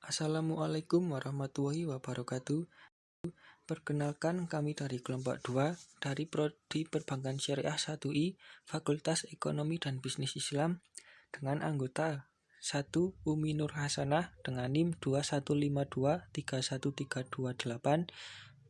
Assalamualaikum warahmatullahi wabarakatuh. Perkenalkan, kami dari kelompok 2 dari Prodi Perbankan Syariah 1I Fakultas Ekonomi dan Bisnis Islam dengan anggota 1. Umi Nur Hasanah dengan NIM 21523138,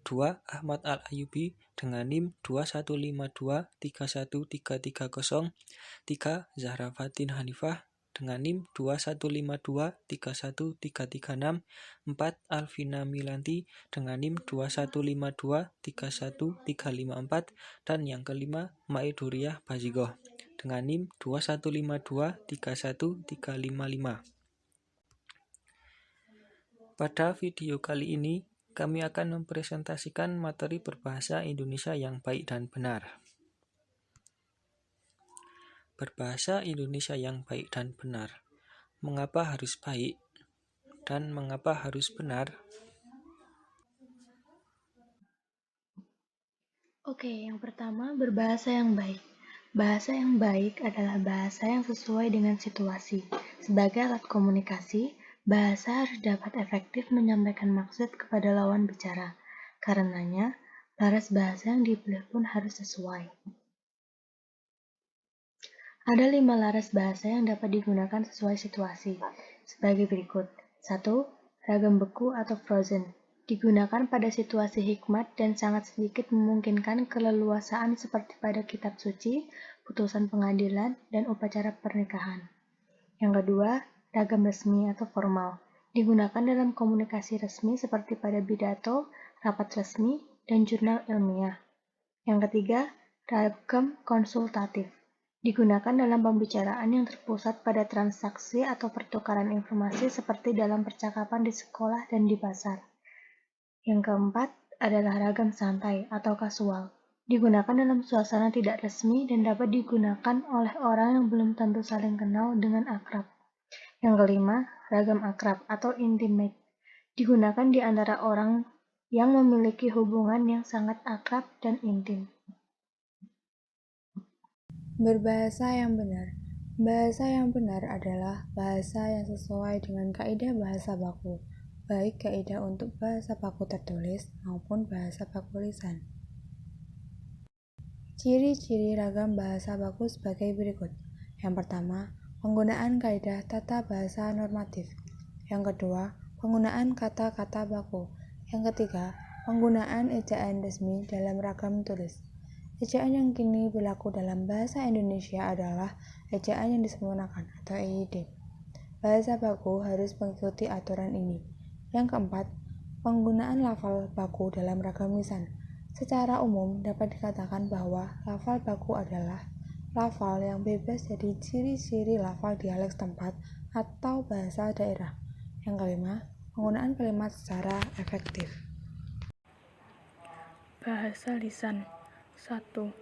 2. Ahmad Al-Ayubi dengan NIM 21523130, 3. Zahra Fatin Hanifah dengan NIM 21523136, 4. Alvina Milanti dengan NIM 21523134, dan yang kelima Maiduriyah Bazigoh dengan NIM 21523135. Pada video kali ini, kami akan mempresentasikan materi berbahasa Indonesia yang baik dan benar. Berbahasa Indonesia yang baik dan benar. Mengapa harus baik dan mengapa harus benar? Yang pertama, berbahasa yang baik. Bahasa yang baik adalah bahasa yang sesuai dengan situasi. Sebagai alat komunikasi, bahasa harus dapat efektif menyampaikan maksud kepada lawan bicara. Karenanya, laras bahasa yang dipilih pun harus sesuai. Ada 5 laras bahasa yang dapat digunakan sesuai situasi, sebagai berikut. 1. Ragam beku atau frozen. Digunakan pada situasi hikmat dan sangat sedikit memungkinkan keleluasaan seperti pada kitab suci, putusan pengadilan, dan upacara pernikahan. Yang kedua, ragam resmi atau formal. Digunakan dalam komunikasi resmi seperti pada pidato, rapat resmi, dan jurnal ilmiah. Yang ketiga, ragam konsultatif. Digunakan dalam pembicaraan yang terpusat pada transaksi atau pertukaran informasi seperti dalam percakapan di sekolah dan di pasar. Yang keempat adalah ragam santai atau kasual. Digunakan dalam suasana tidak resmi dan dapat digunakan oleh orang yang belum tentu saling kenal dengan akrab. Yang kelima, ragam akrab atau intimate. Digunakan di antara orang yang memiliki hubungan yang sangat akrab dan intim. Berbahasa yang benar. Bahasa yang benar adalah bahasa yang sesuai dengan kaidah bahasa baku, baik kaidah untuk bahasa baku tertulis maupun bahasa baku lisan. Ciri-ciri ragam bahasa baku sebagai berikut. Yang pertama, penggunaan kaidah tata bahasa normatif. Yang kedua, penggunaan kata-kata baku. Yang ketiga, penggunaan ejaan resmi dalam ragam tulis. Ejaan yang kini berlaku dalam bahasa Indonesia adalah ejaan yang disempurnakan atau EYD. Bahasa baku harus mengikuti aturan ini. Yang keempat, penggunaan lafal baku dalam ragam lisan. Secara umum dapat dikatakan bahwa lafal baku adalah lafal yang bebas dari ciri-ciri lafal dialek setempat atau bahasa daerah. Yang kelima, penggunaan kalimat secara efektif. Bahasa lisan. 1.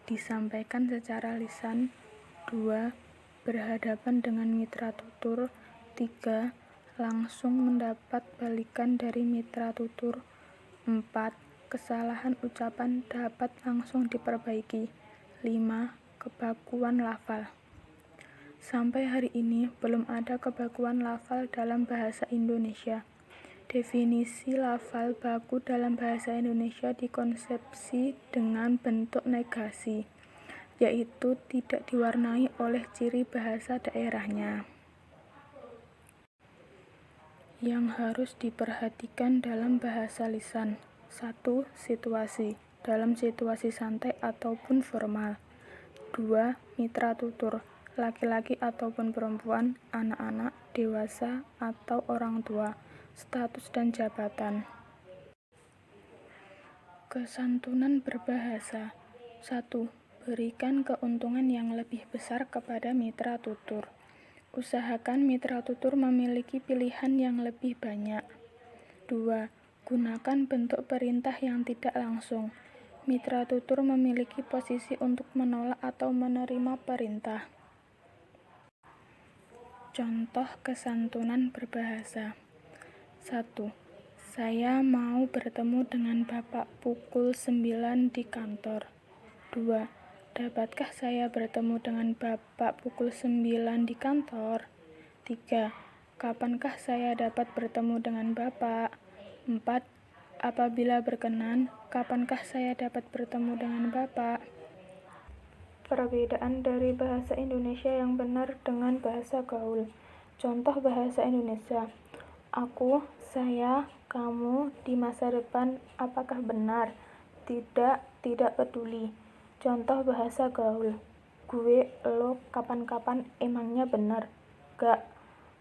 Disampaikan secara lisan. 2. Berhadapan dengan mitra tutur. 3. Langsung mendapat balikan dari mitra tutur. 4. Kesalahan ucapan dapat langsung diperbaiki. 5. Kebakuan lafal. Sampai hari ini belum ada kebakuan lafal dalam bahasa Indonesia. Definisi lafal baku dalam bahasa Indonesia dikonsepsi dengan bentuk negasi, yaitu tidak diwarnai oleh ciri bahasa daerahnya. Yang harus diperhatikan dalam bahasa lisan. 1. Situasi. Dalam situasi santai ataupun formal. 2. Mitra tutur. Laki-laki ataupun perempuan, anak-anak, dewasa, atau orang tua. Status dan jabatan. Kesantunan berbahasa. 1. Berikan keuntungan yang lebih besar kepada mitra tutur. Usahakan mitra tutur memiliki pilihan yang lebih banyak. 2. Gunakan bentuk perintah yang tidak langsung. Mitra tutur memiliki posisi untuk menolak atau menerima perintah. Contoh kesantunan berbahasa. 1. Saya mau bertemu dengan Bapak pukul 9 di kantor. 2. Dapatkah saya bertemu dengan Bapak pukul 9 di kantor? 3. kapankah saya dapat bertemu dengan Bapak? 4. Apabila berkenan, kapankah saya dapat bertemu dengan Bapak? Perbedaan dari bahasa Indonesia yang benar dengan bahasa gaul. Contoh bahasa Indonesia. Aku, saya, kamu, di masa depan, apakah benar? Tidak, tidak peduli. Contoh bahasa gaul. Gue, lo, kapan-kapan, emangnya benar? Gak,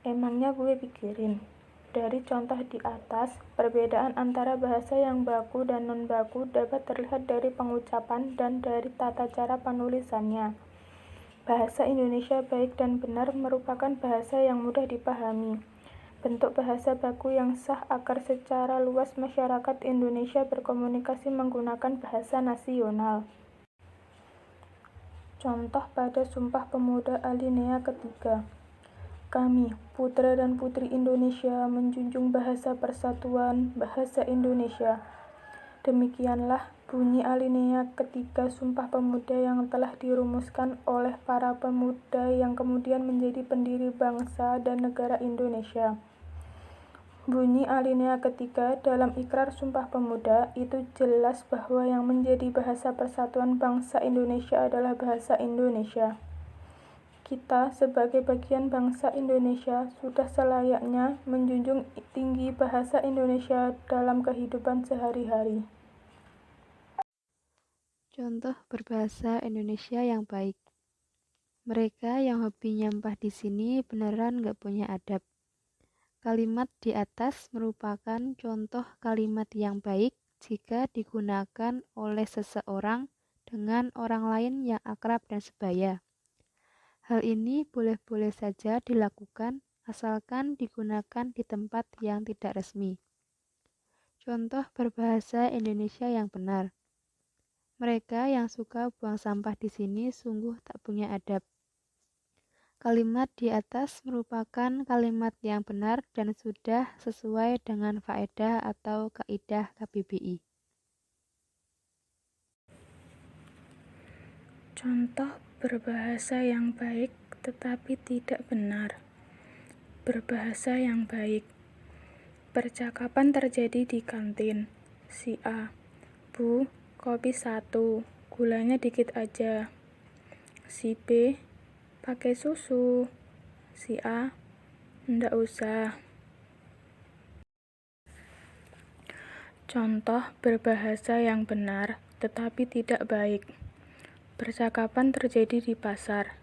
emangnya gue pikirin. Dari contoh di atas, perbedaan antara bahasa yang baku dan non-baku dapat terlihat dari pengucapan dan dari tata cara penulisannya. Bahasa Indonesia baik dan benar merupakan bahasa yang mudah dipahami. Bentuk bahasa baku yang sah agar secara luas masyarakat Indonesia berkomunikasi menggunakan bahasa nasional. Contoh pada Sumpah Pemuda alinea ketiga. Kami, putra dan putri Indonesia, menjunjung bahasa persatuan bahasa Indonesia. Demikianlah bunyi alinea ketiga Sumpah Pemuda yang telah dirumuskan oleh para pemuda yang kemudian menjadi pendiri bangsa dan negara Indonesia. Bunyi alinea ketiga dalam Ikrar Sumpah Pemuda itu jelas bahwa yang menjadi bahasa persatuan bangsa Indonesia adalah bahasa Indonesia. Kita sebagai bagian bangsa Indonesia sudah selayaknya menjunjung tinggi bahasa Indonesia dalam kehidupan sehari-hari. Contoh berbahasa Indonesia yang baik. Mereka yang hobi nyampah di sini beneran gak punya adab. Kalimat di atas merupakan contoh kalimat yang baik jika digunakan oleh seseorang dengan orang lain yang akrab dan sebaya. Hal ini boleh-boleh saja dilakukan asalkan digunakan di tempat yang tidak resmi. Contoh berbahasa Indonesia yang benar. Mereka yang suka buang sampah di sini sungguh tak punya adab. Kalimat di atas merupakan kalimat yang benar dan sudah sesuai dengan faedah atau kaidah KBBI. Contoh berbahasa yang baik tetapi tidak benar. Berbahasa yang baik. Percakapan terjadi di kantin. Si A, Bu, kopi 1, gulanya dikit aja. Si B, pakai susu. Si A, ndak usah. Contoh berbahasa yang benar tetapi tidak baik. Percakapan terjadi di pasar.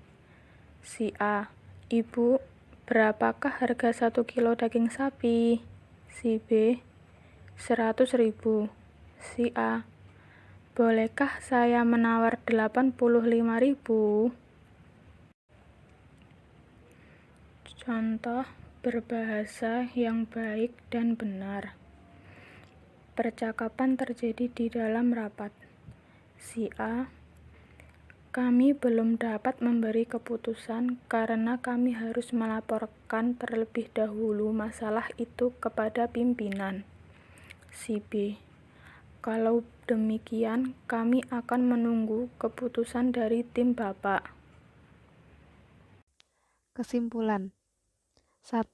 Si A, Ibu, berapakah harga 1 kilo daging sapi? Si B, 100.000. Si A, bolehkah saya menawar 85.000? Contoh berbahasa yang baik dan benar. Percakapan terjadi di dalam rapat. Si A, kami belum dapat memberi keputusan karena kami harus melaporkan terlebih dahulu masalah itu kepada pimpinan. Si B, kalau demikian kami akan menunggu keputusan dari tim Bapak. Kesimpulan. 1.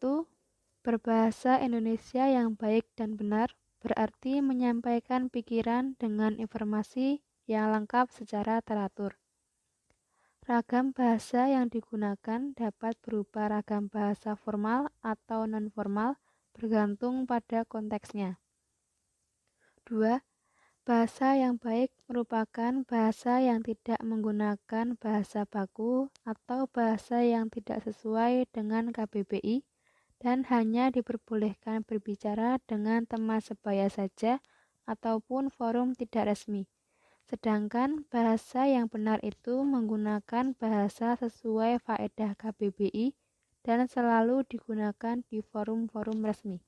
Berbahasa Indonesia yang baik dan benar berarti menyampaikan pikiran dengan informasi yang lengkap secara teratur. Ragam bahasa yang digunakan dapat berupa ragam bahasa formal atau non-formal bergantung pada konteksnya. 2. Bahasa yang baik merupakan bahasa yang tidak menggunakan bahasa baku atau bahasa yang tidak sesuai dengan KBBI dan hanya diperbolehkan berbicara dengan teman sebaya saja ataupun forum tidak resmi. Sedangkan bahasa yang benar itu menggunakan bahasa sesuai faedah KBBI dan selalu digunakan di forum-forum resmi.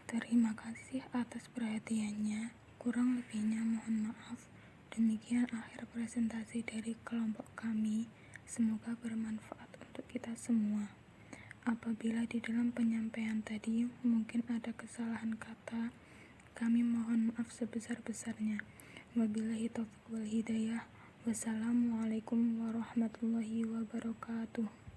Terima kasih atas perhatiannya. Kurang lebihnya mohon maaf. Demikian akhir presentasi dari kelompok kami. Semoga bermanfaat untuk kita semua. Apabila di dalam penyampaian tadi mungkin ada kesalahan kata, kami mohon maaf sebesar-besarnya. Wabillahi taufiq wal hidayah. Wassalamualaikum warahmatullahi wabarakatuh.